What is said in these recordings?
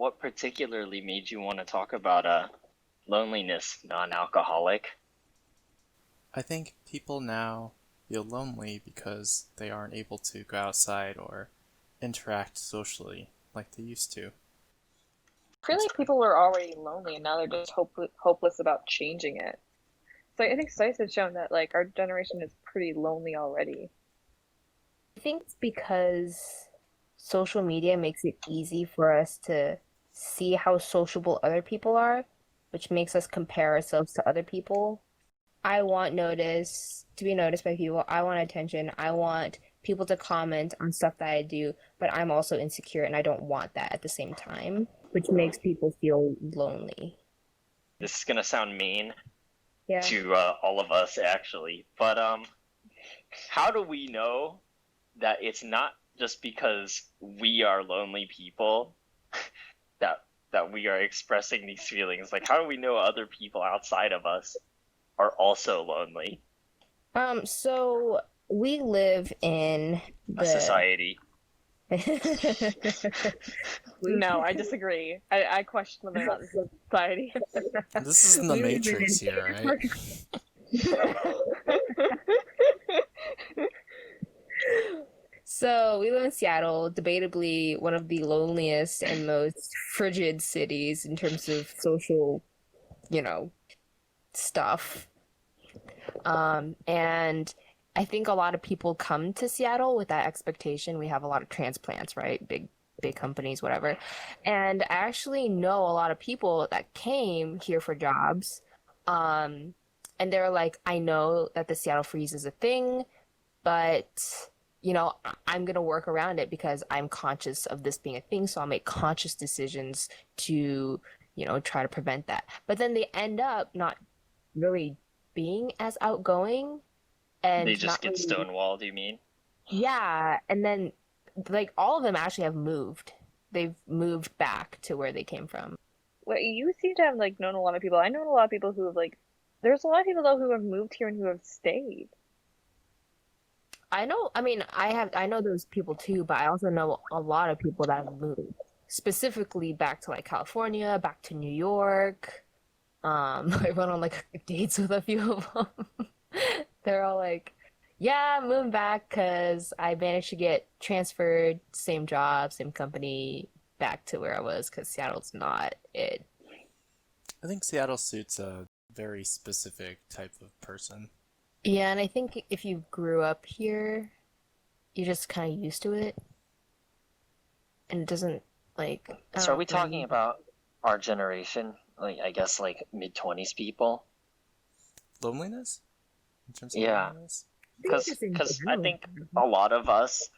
what particularly made you want to talk about loneliness, non-alcoholic? I think people now feel lonely because they aren't able to go outside or interact socially like they used to. I feel like people were already lonely and now they're just hopeless about changing it. So I think studies have shown that like our generation is pretty lonely already. I think it's because social media makes it easy for us to see how sociable other people are, which makes us compare ourselves to other people. I want to be noticed by people. I want attention. I want people to comment on stuff that I do, but I'm also insecure and I don't want that at the same time, which makes people feel lonely. This is gonna sound mean Yeah. to all of us, actually, but how do we know that it's not just because we are lonely people that we are expressing these feelings? Like, how do we know other people outside of us are also lonely? So we live in A society. No, I disagree. I question whether or not this is a society. This is in the We live Matrix in- here, right? So we live in Seattle, debatably one of the loneliest and most frigid cities in terms of social, you know, stuff. And I think a lot of people come to Seattle with that expectation. We have a lot of transplants, right? Big companies, whatever. And I actually know a lot of people that came here for jobs. And they're like, I know that the Seattle freeze is a thing, but I'm gonna work around it because I'm conscious of this being a thing, so I'll make conscious decisions to, try to prevent that. But then they end up not really being as outgoing and They just not get really, stonewalled, you mean? yeah, and then like all of them actually have moved. They've moved back to where they came from. Well, you seem to have like known a lot of people. I know a lot of people who have like. There's a lot of people though who have moved here and who have stayed. I mean, I know those people too, but I also know a lot of people that have moved, specifically back to like California, back to New York. I went on like dates with a few of them. They're all like, "Yeah, I'm moving back because I managed to get transferred, same job, same company, back to where I was because Seattle's not it." I think Seattle suits a very specific type of person. Yeah, and I think if you grew up here, you're just kind of used to it, and it doesn't like. I So are don't we know, talking about our generation? Like, I guess like mid-20s people? Loneliness? In terms of Yeah. loneliness? I think just in Because I general. think a lot of us,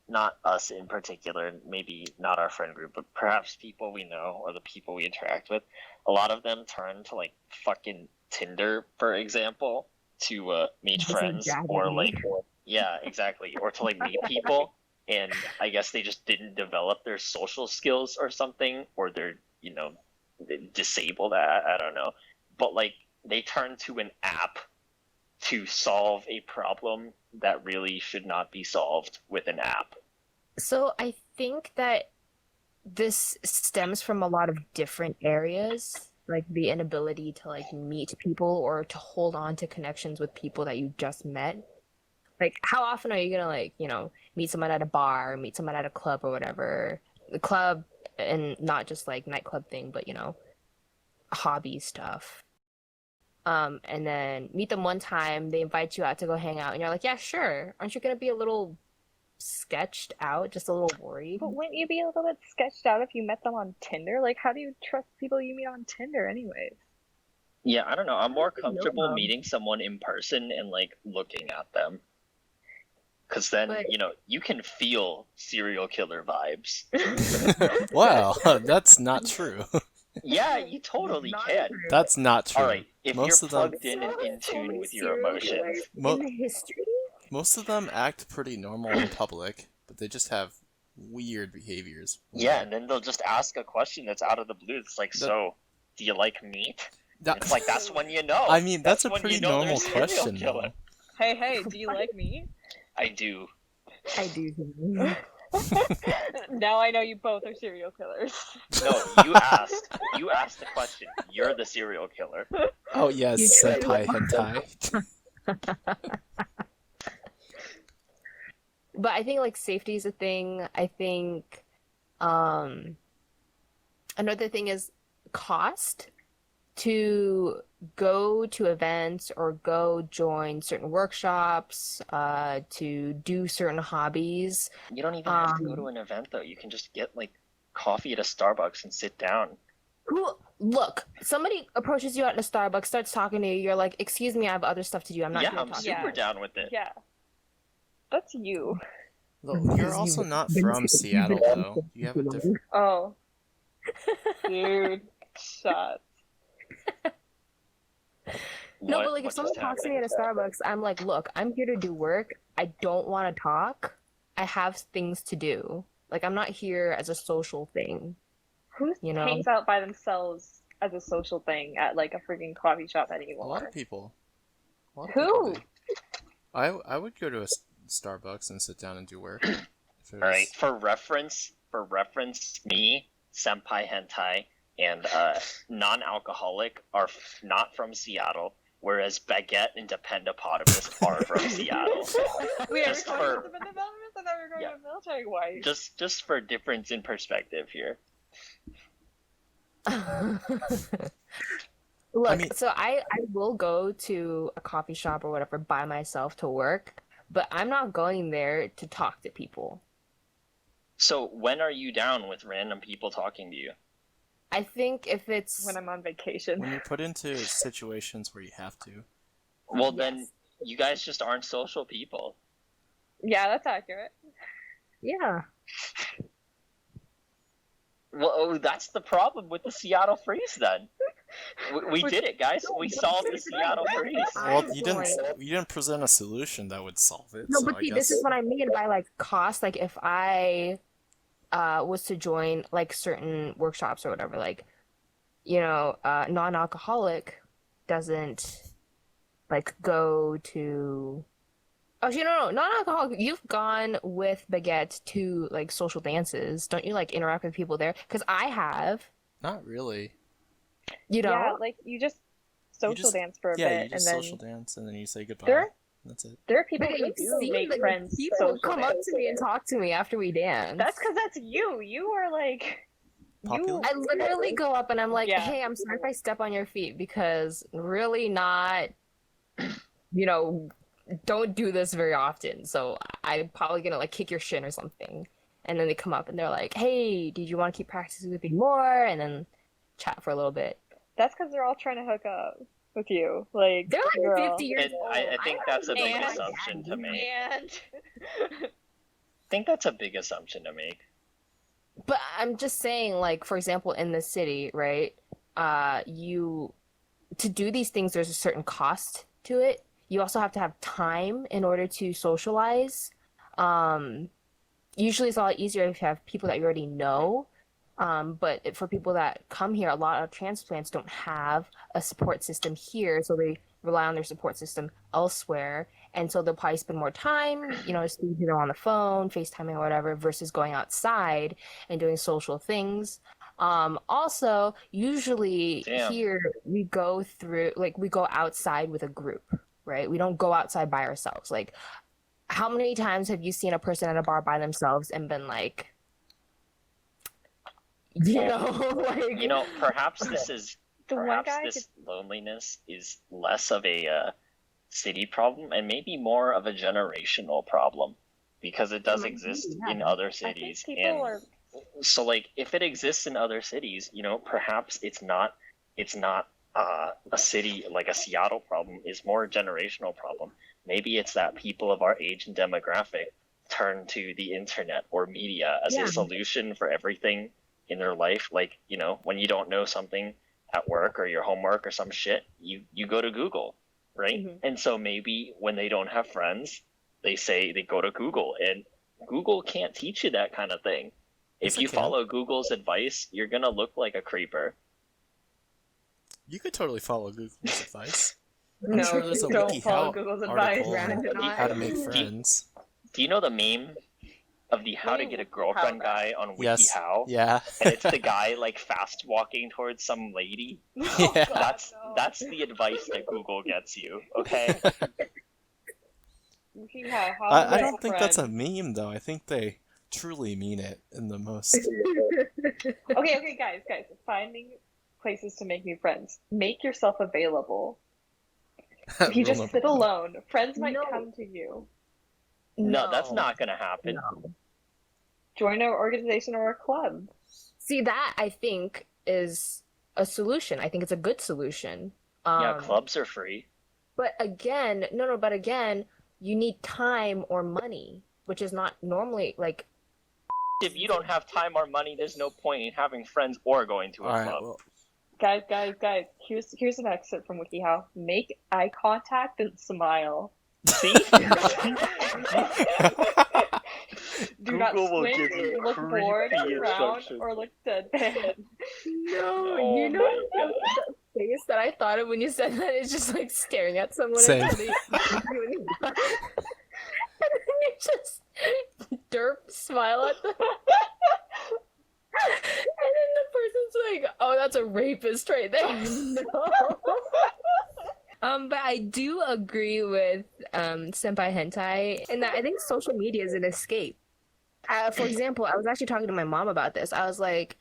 not us in particular, maybe not our friend group, but perhaps people we know or the people we interact with, a lot of them turn to like fucking Tinder, for example, to meet This is friends or exactly. like, yeah, exactly, or to like meet people. And I guess they just didn't develop their social skills or something, or they're, disabled. I don't know. But like, they turn to an app to solve a problem that really should not be solved with an app. So I think that this stems from a lot of different areas, like the inability to like meet people or to hold on to connections with people that you just met. Like, how often are you gonna like, meet someone at a bar, meet someone at a club or whatever? The club and not just like nightclub thing, but hobby stuff. And then meet them one time, they invite you out to go hang out, and you're like, yeah, sure. Aren't you gonna be a little sketched out, just a little worried? But wouldn't you be a little bit sketched out if you met them on Tinder? Like, how do you trust people you meet on Tinder, anyways? Yeah, I don't know. I'm more I don't know, comfortable though. meeting someone in person and like looking at them. Because then, But you can feel serial killer vibes. Wow, that's not true. Yeah, you totally not can. true. That's not true. All right, if Most you're of them, plugged in and So in tune many with your serial killers emotions. mo- in the history. most of them act pretty normal in public, but they just have weird behaviors. Yeah, and then they'll just ask a question that's out of the blue. It's like, That- so, do you like meat? That- It's like, that's when you know. I mean, that's a when pretty you know they're a normal serial question, killer. though. Hey, do you like me? I do. I do. Now I know you both are serial killers. No, you asked. You asked the question. You're the serial killer. Oh yes, You senpai hentai. But I think like safety is a thing. I think another thing is cost to go to events or go join certain workshops, to do certain hobbies. You don't even have to go to an event though. You can just get like coffee at a Starbucks and sit down. Look, somebody approaches you at a Starbucks, starts talking to you, you're like, excuse me, I have other stuff to do. I'm not Yeah, here to I'm talk. super Yeah. down with it. Yeah. That's you. Look, you're also not from Seattle, though. You have a different. Oh. Dude. Shut. No, What- but like if what someone just talks to me at happened? a Starbucks, I'm like, look, I'm here to do work. I don't want to talk. I have things to do. Like I'm not here as a social thing. Who You know? hangs out by themselves as a social thing at like a freaking coffee shop A anymore? lot of people. A lot of Who? people do. I would go to a Starbucks and sit down and do work. If it All right, was- for reference, me, senpai hentai, and non-alcoholic are not from Seattle, whereas Baguette and Dependapotamus are from Seattle. We are Just going for- to the development and then we're going Yeah. to military wife. Just for difference in perspective here. Look, I mean- so I will go to a coffee shop or whatever by myself to work, but I'm not going there to talk to people. So when are you down with random people talking to you? I think if it's When I'm on vacation. when you're put into situations where you have to. Well, then Yes. you guys just aren't social people. Yeah, that's accurate. yeah. Well, oh, that's the problem with the Seattle freeze. Then we did it, guys. We solved the Seattle freeze. Well, I'm you going- didn't present a solution that would solve it. No, so but I see, guess this is what I mean by like cost. Like if I was to join like certain workshops or whatever, like non-alcoholic doesn't like go to. Actually, no, non-alcoholic. You've gone with Baguette to like social dances, don't you? Like interact with people there? Because I have. not really. You know, Yeah, like you just social just- dance for a Yeah, bit you just and then social dance and then you say goodbye. There- That's it. there are people But who you do see, make like, friends people social come up to dancing. me and talk to me after we dance. That's because that's you. You are like Popular? I literally go up and I'm like, Yeah. hey, I'm sorry if I step on your feet because really not, don't do this very often. So I'm probably gonna like kick your shin or something. And then they come up and they're like, hey, did you want to keep practicing with me more? And then chat for a little bit. that's because they're all trying to hook up with you. Like They're like girl. 50 years And old. I think that's a big And- assumption to make. And I think that's a big assumption to make. But I'm just saying, like, for example, in the city, right? To do these things, there's a certain cost to it. You also have to have time in order to socialize. Usually it's a lot easier if you have people that you already know. But for people that come here, a lot of transplants don't have a support system here, so they rely on their support system elsewhere. And so they'll probably spend more time, speaking on the phone, FaceTiming or whatever, versus going outside and doing social things. Also, usually Damn. here we go outside with a group, right? We don't go outside by ourselves. Like, how many times have you seen a person at a bar by themselves and been like, like, Perhaps this the one guy loneliness is less of a city problem and maybe more of a generational problem because it does Might be, exist yeah. in other I think cities. people And are so, like, if it exists in other cities, perhaps it's not a city like a Seattle problem. It's more a generational problem. Maybe it's that people of our age and demographic turn to the internet or media as Yeah. a solution for everything in their life. Like, when you don't know something at work or your homework or some shit, you go to Google, right? Mhm. And so maybe when they don't have friends, they say they go to Google, and Google can't teach you that kind of thing. Yes, If it you can. follow Google's advice, you're gonna look like a creeper. You could totally follow Google's advice. I'm no, sure there's a don't WikiHow follow Google's advice. article on Not. how to make friends. Do you know the meme of the how to get a girlfriend guy on Yes. WikiHow. Yeah. And it's the guy like fast walking towards some lady. Oh, Yeah. God, no. That's the advice that Google gets you. Okay. Yeah, how to I make don't think that's a friends. meme though. I think they truly mean it in the most. Okay, guys. Finding places to make new friends. Make yourself available. If you Rule just number sit one. alone, friends might No. come to you. No, that's not gonna happen. No. Join an organization or a club. See, that I think is a solution. I think it's a good solution. Yeah, clubs are free. But again, no, but again, you need time or money, which is not normally like. If you don't have time or money, there's no point in having friends or going to a All right. club. Well, Guys. Here's an excerpt from WikiHow. Make eye contact and smile. See? Do not Google will squint, give you look bored, creepy frown, instructions. or look deadpan. No, Oh you know my God. the face that I thought of when you said that is just like staring at someone Same. until they and then you just derp smile at them. And then the person's like, "Oh, that's a rapist right there." No. But I do agree with Senpai Hentai in that I think social media is an escape. For example, I was actually talking to my mom about this. I was like,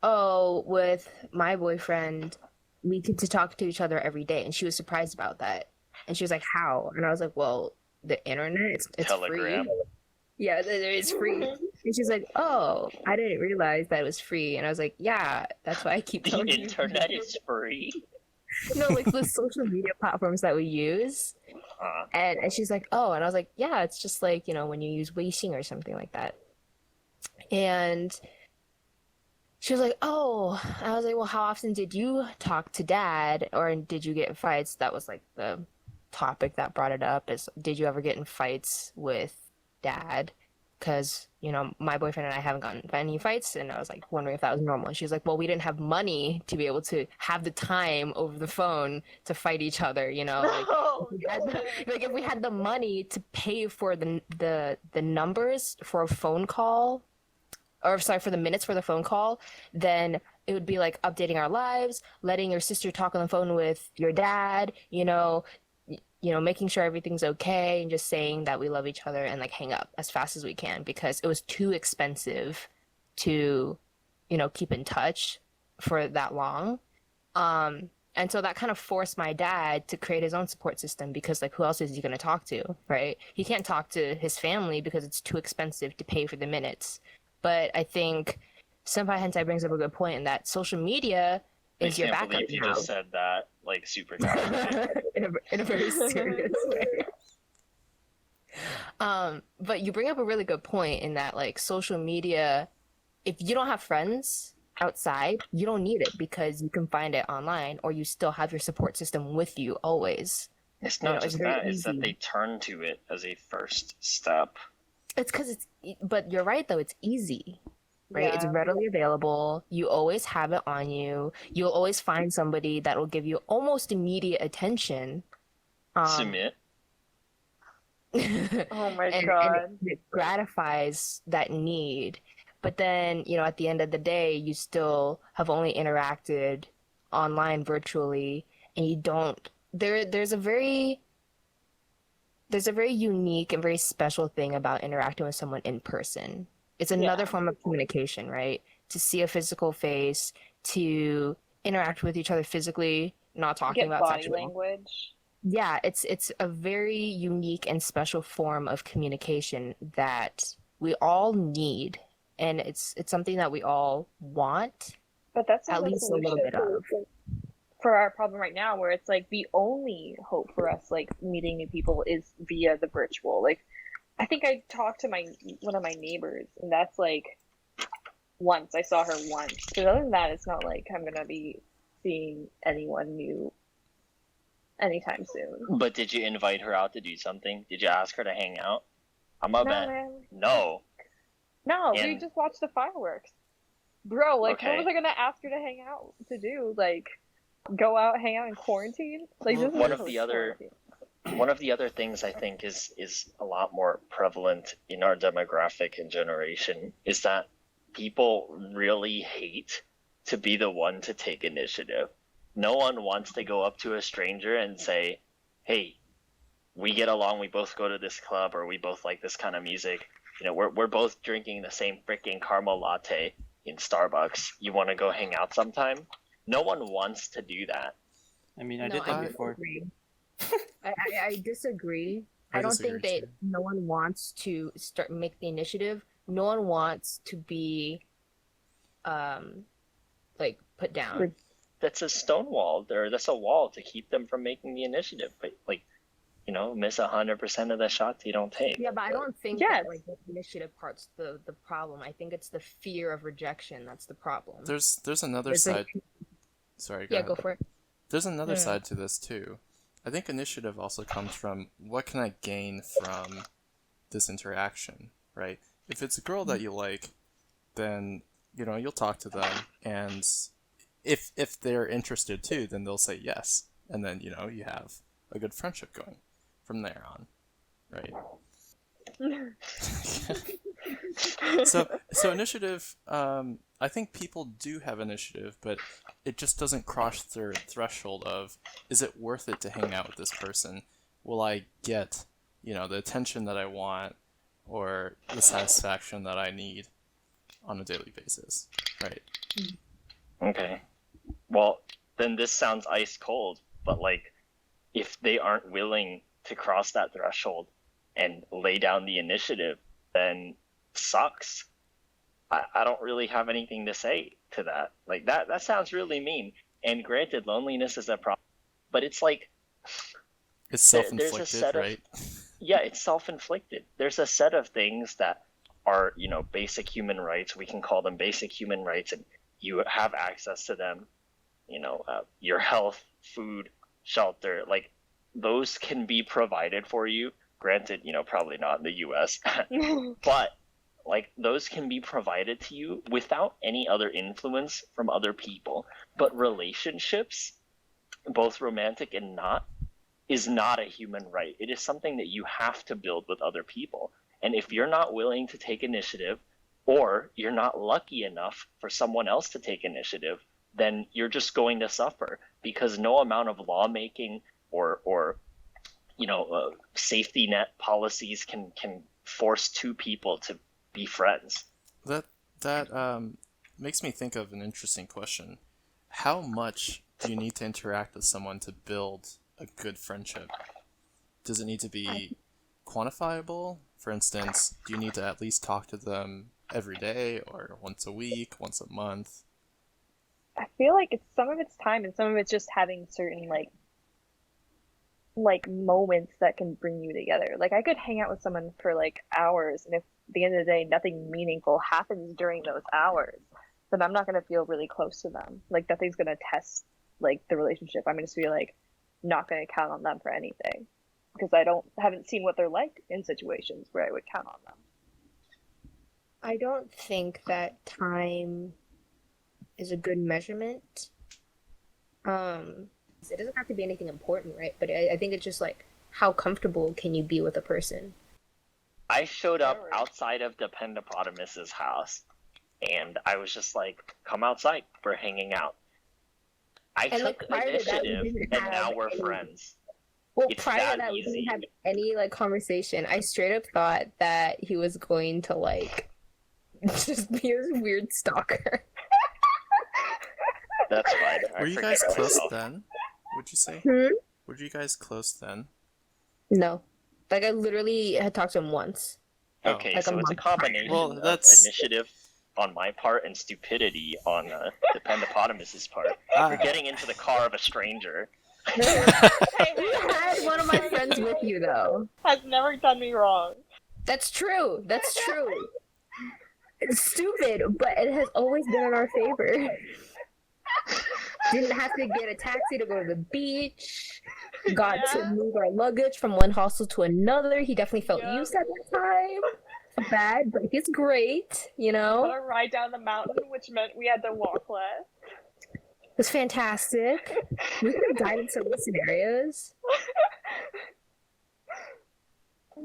"Oh, with my boyfriend, we get to talk to each other every day," and she was surprised about that. And she was like, "How?" And I was like, "Well, the internet, it's Telegram. free. Yeah, it's free." And she's like, "Oh, I didn't realize that it was free." And I was like, "Yeah, that's why I keep The telling you." internet is free. No, like the social media platforms that we use. And she's like, "Oh," and I was like, "Yeah, it's just like, when you use Weixin or something like that." And she was like, "Oh," I was like, "Well, how often did you talk to dad, or did you get in fights?" That was like the topic that brought it up is, did you ever get in fights with dad? Because, my boyfriend and I haven't gotten in any fights, and I was like wondering if that was normal. And she was like, "Well, we didn't have money to be able to have the time over the phone to fight each other, like, Oh, if we had the money to pay for the numbers for a phone call, or sorry, for the minutes for the phone call, then it would be like updating our lives, letting your sister talk on the phone with your dad, making sure everything's okay, and just saying that we love each other, and like hang up as fast as we can, because it was too expensive to, keep in touch for that long. And so that kind of forced my dad to create his own support system, because like, who else is he going to talk to, right? He can't talk to his family because it's too expensive to pay for the minutes. But I think Senpai Hentai brings up a good point in that social media is your I can't backup believe you now. just said that like super casually. in a very serious way. But you bring up a really good point in that, like, social media, if you don't have friends outside, you don't need it, because you can find it online, or you still have your support system with you always. It's not it's just very that, it's that easy. they turn to it as a first step. It's because but you're right though, it's easy. Right? It's yeah. readily available. You always have it on you. You'll always find somebody that will give you almost immediate attention. Submit. Oh my and God. it gratifies that need. But then, at the end of the day, you still have only interacted online virtually, and you don't. There's a very unique and very special thing about interacting with someone in person. It's another form of communication, right? To see a physical face, to interact with each other physically, not talking Get about body sexual. language. Yeah, it's a very unique and special form of communication that we all need, and it's something that we all want, But that's at not the least a little bit solution of. for our problem right now, where it's like the only hope for us like meeting new people is via the virtual. Like, I think I talked to one of my neighbors, and that's like once. I saw her once. But other than that, it's not like I'm gonna be seeing anyone new anytime soon. But did you invite her out to do something? Did you ask her to hang out? I'm a No, bet. man. No. No, we And- just watched the fireworks. Bro, like, Okay. what was I gonna ask her to hang out to do? Like, go out, hang out in quarantine? Like, this is One of literally the other- quarantine. one of the other things I think is a lot more prevalent in our demographic and generation is that people really hate to be the one to take initiative. No one wants to go up to a stranger and say, "Hey, we get along. We both go to this club, or we both like this kind of music. You know, we're both drinking the same freaking caramel latte in Starbucks. You want to go hang out sometime?" No one wants to do that. I mean, I No, did that I before. disagree. I disagree. I I don't disagree think that too. no one wants to make the initiative. No one wants to be like put down. That's a stone wall, or that's a wall to keep them from making the initiative. But like, you know, miss 100% of the shots you don't take. Yeah, but I don't think Yes. that like the initiative part's the problem. I think it's the fear of rejection that's the problem. There's another There's a- side. Sorry, go yeah, ahead. go for it. There's another Yeah. side to this too. I think initiative also comes from what can I gain from this interaction, right? If it's a girl that you like, then you'll talk to them, and if they're interested too, then they'll say yes, and then you have a good friendship going from there on, right? So initiative, I think people do have initiative, but it just doesn't cross their threshold of, is it worth it to hang out with this person? Will I get, the attention that I want or the satisfaction that I need on a daily basis, right? Okay. Well, then this sounds ice cold, but like, if they aren't willing to cross that threshold and lay down the initiative, then sucks. I don't really have anything to say to that. Like that sounds really mean. And granted, loneliness is a problem, but it's like It's there's a self-inflicted, set of right? yeah, it's self-inflicted. There's a set of things that are, basic human rights. We can call them basic human rights, and you have access to them. Your health, food, shelter, like those can be provided for you. Granted, probably not in the U.S., but like those can be provided to you without any other influence from other people. But relationships, both romantic and not, is not a human right. It is something that you have to build with other people. And if you're not willing to take initiative, or you're not lucky enough for someone else to take initiative, then you're just going to suffer, because no amount of lawmaking or safety net policies can force two people to be friends. That makes me think of an interesting question. How much do you need to interact with someone to build a good friendship? Does it need to be quantifiable? For instance, do you need to at least talk to them every day, or once a week, once a month? I feel like some of it's time and some of it's just having certain like moments that can bring you together. Like I could hang out with someone for like hours, and if at the end of the day nothing meaningful happens during those hours, then I'm not gonna feel really close to them. Like nothing's gonna test like the relationship. I'm just be like not gonna count on them for anything, because I haven't seen what they're like in situations where I would count on them. I don't think that time is a good measurement. It doesn't have to be anything important, right? But I think it's just like, how comfortable can you be with a person? I showed up Sure. outside of Dependipotamus's house, and I was just like, "Come outside, we're hanging out." I And, took like, prior to that, we initiative, didn't and now have we're any- friends. Well, It's prior that to that, we easy. didn't have any like conversation. I straight up thought that he was going to like just be a weird stalker. That's fine. I Were you forget guys close myself. then? Would you say? Hmm? Were you guys close then? No, like I literally had talked to him once. Okay, Like a so it's a month. combination Well, of that's- initiative on my part and stupidity on Dependipotamus's part. You're getting into the car of a stranger. You had one of my friends with you though. Has never done me wrong. That's true. That's true. It's stupid, but it has always been in our favor. Didn't have to get a taxi to go to the beach. Got to Yeah. move our luggage from one hostel to another. He definitely felt Yep. used at that time. Bad, but he's great, you know? On a ride down the mountain, which meant we had to walk less. It was fantastic. We could have died in some scenarios.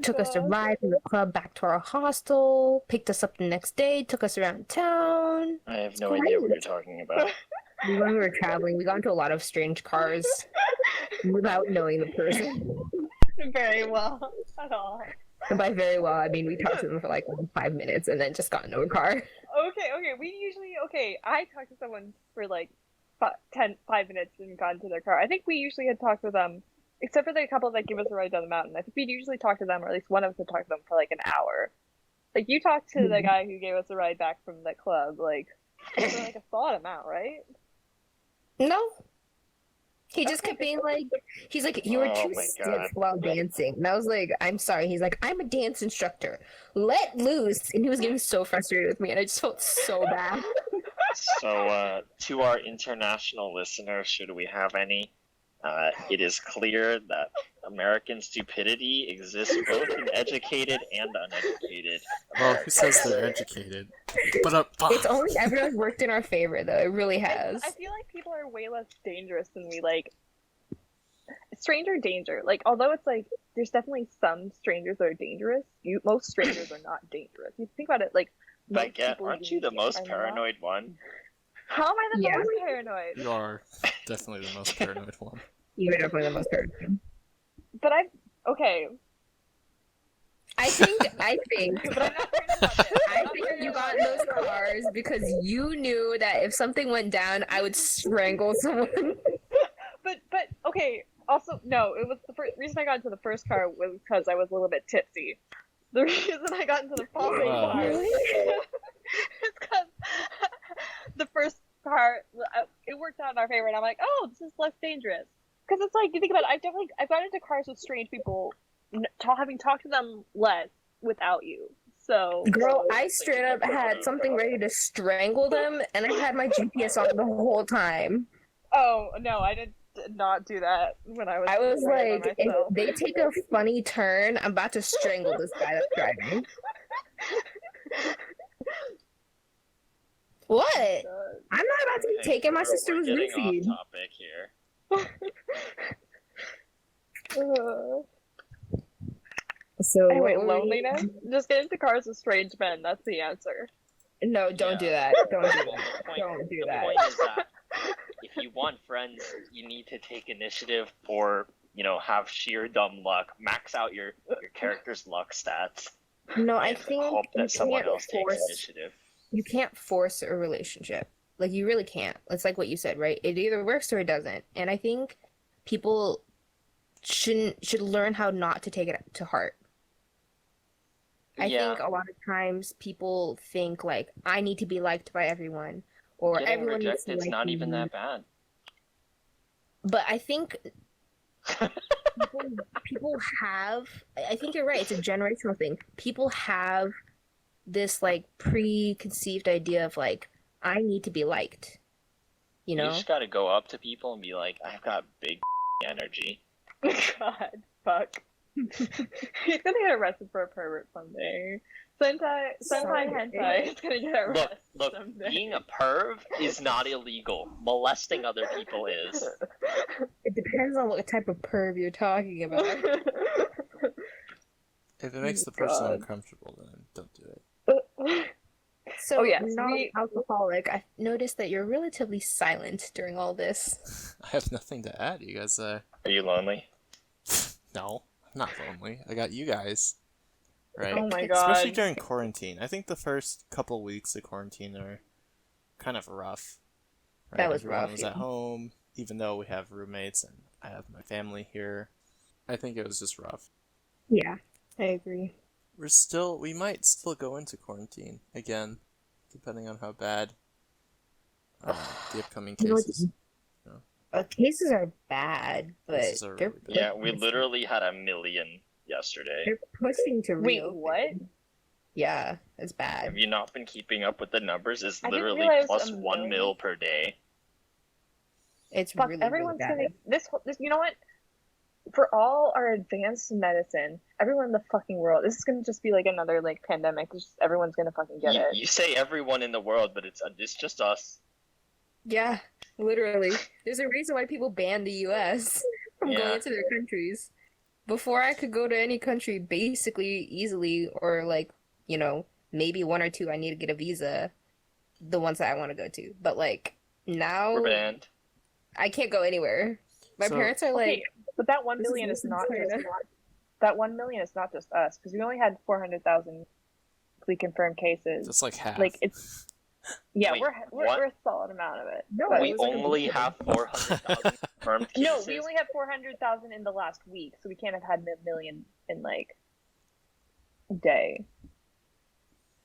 took us a God. ride from the club back to our hostel, picked us up the next day, took us around town. I have no idea what you're talking about. When we were traveling, we got into a lot of strange cars without knowing the person. Very well at all. And by very well, I mean we talked to them for like 5 minutes and then just got into a car. Okay. I talked to someone for like 5 minutes and got into their car. I think we usually had talked with them, except for the couple that gave us a ride down the mountain. I think we'd usually talk to them, or at least one of us would talk to them for like an hour. Like you talked to the guy who gave us a ride back from the club, like for like a solid amount, right? No. He just kept being like, he's like, you were Oh too my stiff God. while dancing. And I was like, I'm sorry. He's like, I'm a dance instructor. Let loose. And he was getting so frustrated with me, and I just felt so bad. So, to our international listeners, should we have any, it is clear that American stupidity exists both in educated and uneducated. Well, who says they're educated? But It's only ever worked in our favor, though. It really has. I feel like people are way less dangerous than we like. Stranger danger. Like, although it's like, there's definitely some strangers that are dangerous. Most strangers are not dangerous. You think about it, like. most Baguette, people aren't you the meet most are not- paranoid one? How am I the Yeah. most paranoid? you are definitely the most paranoid one. You're definitely the most paranoid. But okay. I think But I'm not paranoid about this. I think you got in those cars because you knew that if something went down, I would strangle someone. But okay. Also, no. It was the reason I got into the first car was because I was a little bit tipsy. The reason I got into the following Wow. car is because the first car it worked out in our favor, and I'm like, oh, this is less dangerous. Because it's like, you think about it, I've got into cars with strange people, having talked to them less without you. So, Girl, I straight up had something ready to strangle them, and I had my GPS on the whole time. oh no, I did not do that when I was. I was driving by like, if myself. they take a funny turn, I'm about to strangle this guy that's driving. What? I'm not about to be taken. My sister was getting roofied. off topic here. So Anyway, what were we- loneliness. Just get into cars with strange men. That's the answer. No, don't do that. Don't do that. Don't do The that. point is that if you want friends, you need to take initiative, or have sheer dumb luck. Max out your character's luck stats. No, I And think hope you that someone can't else takes force. initiative. You can't force a relationship. Like, you really can't. It's like what you said, right? It either works or it doesn't. And I think people should learn how not to take it to heart. I Yeah. think a lot of times people think like, I need to be liked by everyone, or Getting everyone needs to rejected's like not even me. that bad. But I think people have. I think you're right. It's a generational thing. People have this like preconceived idea of like, I need to be liked. You You know? just gotta go up to people and be like, I've got big energy. God, fuck. He's gonna get arrested for a pervert someday. Sentai Someday. hentai is gonna get arrested Look, someday. being a perv is not illegal. Molesting other people is. It depends on what type of perv you're talking about. If it makes the person God. uncomfortable, then don't do it. So, Oh, yes, non-alcoholic, I've noticed that you're relatively silent during all this. I have nothing to add. You guys, Are you lonely? no, I'm not lonely. I got you guys. Right? Oh my Especially God. during quarantine. I think the first couple weeks of quarantine are kind of rough. Right? That was Everyone rough, was yeah. at home, even though we have roommates and I have my family here. I think it was just rough. Yeah, I agree. We might still go into quarantine again, depending on how bad the upcoming You know what- cases. Cases are bad, but Cases are they're really bad. Yeah, we literally had 1 million yesterday. they're pushing to Wait, reopen. what? Yeah, it's bad. Have you not been keeping up with the numbers? It's I didn't literally realize plus 1 1 million. mil per day. It's Fuck, really, everyone's really gonna bad. this. You know what? For all our advanced medicine, everyone in the fucking world, this is gonna just be like another like pandemic. It's just, everyone's gonna fucking get it. You say everyone in the world, but it's just us. Yeah, literally. There's a reason why people ban the U.S. from Yeah. going into their countries. before I could go to any country basically easily, or like, you know, maybe one or two I need to get a visa, the ones that I want to go to. But like now We're banned. I can't go anywhere. My So- parents are like, Okay, but that 1 this is million is not China. just that 1 million is not just us, because we only had 400,000 confirmed cases. That's like half. Like it's yeah, Wait, we're what? a solid amount of it. No, But- We it was like a only big have 400,000 confirmed cases. no, we only had 400,000 in the last week, so we can't have had a million in like a day.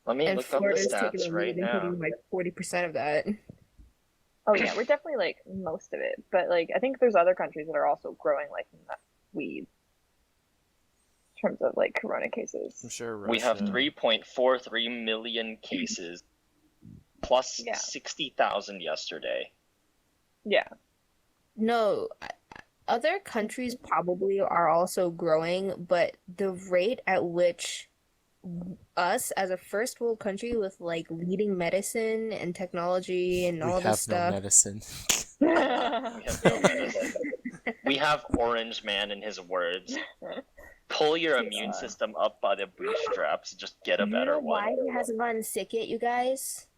Let me and look up the Florida's taking stats the right lead and now. hitting like 40% of that. Oh yeah, we're definitely like most of it, but like I think there's other countries that are also growing like weed in terms of like corona I'm cases. sure Russia. We have 3.43 million cases, plus Yeah. 60,000 yesterday. Yeah, No, other countries probably are also growing, but the rate at which us as a first world country with like leading medicine and technology and We all have this no stuff. medicine. We have no medicine. We have Orange Man in his words. Pull your immune system up by the bootstraps. Just get a You better know one. why he hasn't gotten sick yet, you guguys?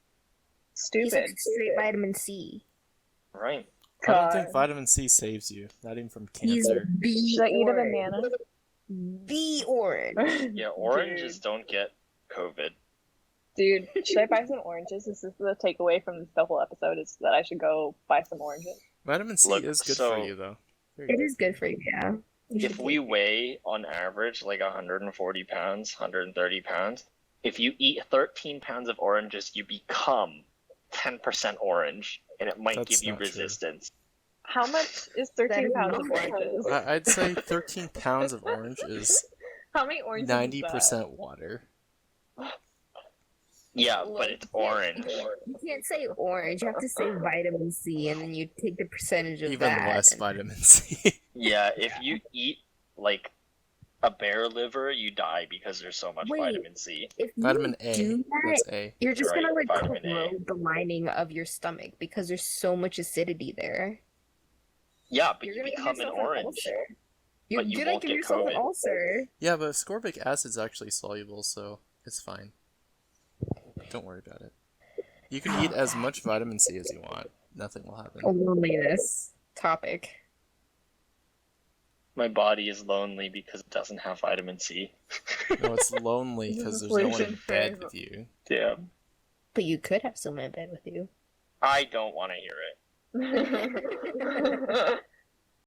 He's stupid. like straight vitamin C. Right. I don't think God. vitamin C saves you. Not even from He's cancer. the Should I eat a orange. banana? The orange. Yeah, oranges don't get COVID. Dude, should I buy some oranges? This is the takeaway from the whole episode is that I should go buy some oranges. Vitamin C Look, is good so- for you, though. Very It good. is good for you, yeah. You If should we take it. weigh on average like 140 pounds, 130 pounds, if you eat 13 pounds of oranges, you become 10% orange, and it might That's give you not true. resistance. How much is That 13 is pounds not of right. oranges? I'd say 13 pounds of orange is How many oranges? 90% water. Yeah, Look, but it's orange. You can't say orange. You have to say vitamin C, and then you take the percentage of Even that. less and- vitamin C. Yeah, if you eat like a bear liver, you die because there's so much Wait. vitamin C. If you Vitamin A. do that, That's A. you're just Right, gonna like vitamin A. corrode the lining of your stomach because there's so much acidity there. Yeah, but You're you gonna give become an yourself an orange. ulcer. You're But you gonna won't give get yourself an COVID. ulcer. Yeah, but ascorbic acid's actually soluble, so it's fine. Don't worry about it. You can eat as much vitamin C as you want. Nothing will happen. A loneliness topic. My body is lonely because it doesn't have vitamin C. No, it's lonely This because is a there's no one in solution for bed everyone. with you. Damn. But you could have someone in bed with you. I don't want to hear it.